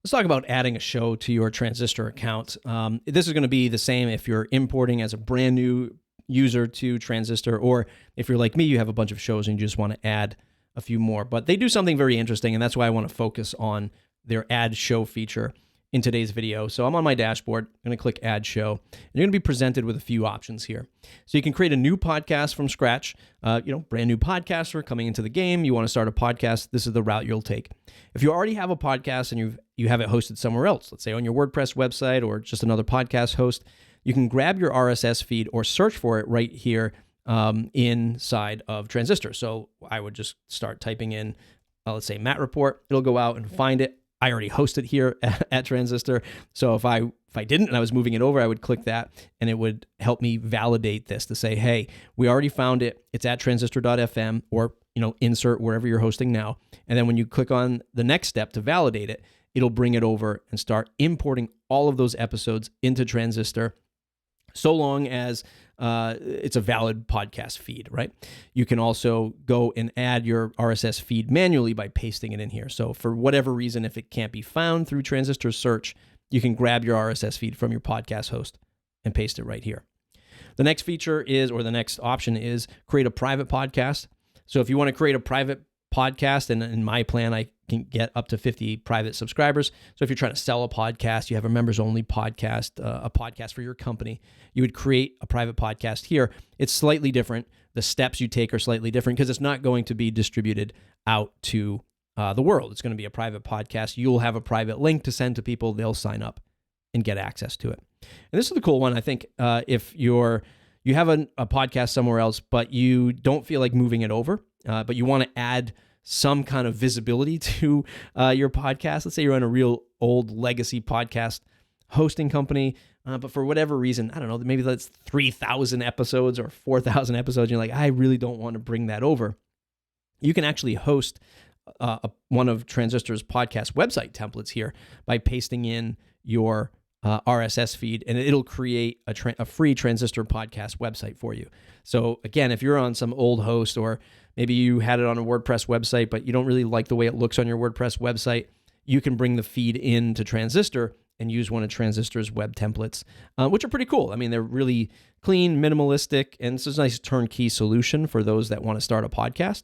Let's talk about adding a show to your Transistor account. This is going to be the same if you're importing as a brand new user to Transistor, or if you're like me, you have a bunch of shows and you just want to add a few more. But they do something very interesting, and that's why I want to focus on their add show feature in today's video. So I'm on my dashboard. I'm going to click add show. And you're going to be presented with a few options here. So you can create a new podcast from scratch. Brand new podcaster coming into the game. You want to start a podcast. This is the route you'll take. If you already have a podcast and you have it hosted somewhere else, let's say on your WordPress website or just another podcast host, you can grab your RSS feed or search for it right here inside of Transistor. So I would just start typing in, let's say Matt Report. It'll go out and find it. I already host it here at Transistor. So if I didn't and I was moving it over, I would click that and it would help me validate this to say, hey, we already found it. It's at transistor.fm, or insert wherever you're hosting now. And then when you click on the next step to validate it, it'll bring it over and start importing all of those episodes into Transistor, so long as it's a valid podcast feed, right? You can also go and add your RSS feed manually by pasting it in here. So for whatever reason, if it can't be found through Transistor search, you can grab your RSS feed from your podcast host and paste it right here. The next feature is, or the next option is, create a private podcast. So if you want to create a private podcast, and in my plan, I can get up to 50 private subscribers. So if you're trying to sell a podcast, you have a members only podcast, a podcast for your company, you would create a private podcast here. It's slightly different. The steps you take are slightly different because it's not going to be distributed out to the world. It's going to be a private podcast. You'll have a private link to send to people. They'll sign up and get access to it. And this is the cool one. I think if you have a podcast somewhere else, but you don't feel like moving it over, but you want to add some kind of visibility to your podcast. Let's say you're on a real old legacy podcast hosting company, but for whatever reason, I don't know, maybe that's 3,000 episodes or 4,000 episodes. You're like, I really don't want to bring that over. You can actually host one of Transistor's podcast website templates here by pasting in your RSS feed, and it'll create a free Transistor podcast website for you. So again, if you're on some old host, or maybe you had it on a WordPress website, but you don't really like the way it looks on your WordPress website, you can bring the feed into Transistor and use one of Transistor's web templates, which are pretty cool. I mean, they're really clean, minimalistic, and it's a nice turnkey solution for those that want to start a podcast.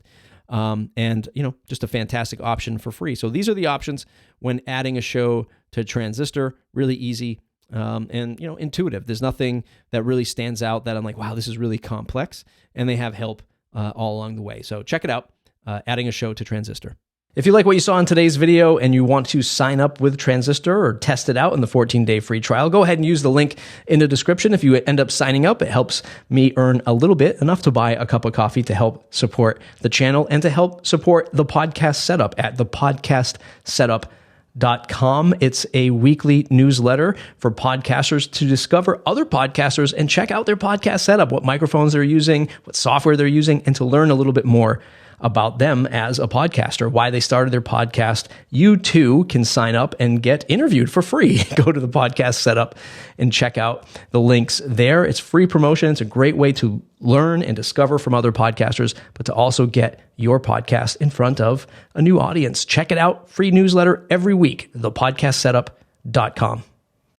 And just a fantastic option for free. So these are the options when adding a show to Transistor. Really easy and intuitive. There's nothing that really stands out that I'm like, wow, this is really complex. And they have help all along the way. So check it out, adding a show to Transistor. If you like what you saw in today's video and you want to sign up with Transistor or test it out in the 14-day free trial, go ahead and use the link in the description. If you end up signing up, it helps me earn a little bit, enough to buy a cup of coffee to help support the channel and to help support the podcast setup at thepodcastsetup.com. It's a weekly newsletter for podcasters to discover other podcasters and check out their podcast setup, what microphones they're using, what software they're using, and to learn a little bit more about them as a podcaster, why they started their podcast. You too can sign up and get interviewed for free. Go to the podcast setup and check out the links there. It's free promotion. It's a great way to learn and discover from other podcasters, but to also get your podcast in front of a new audience. Check it out. Free newsletter every week, thepodcastsetup.com.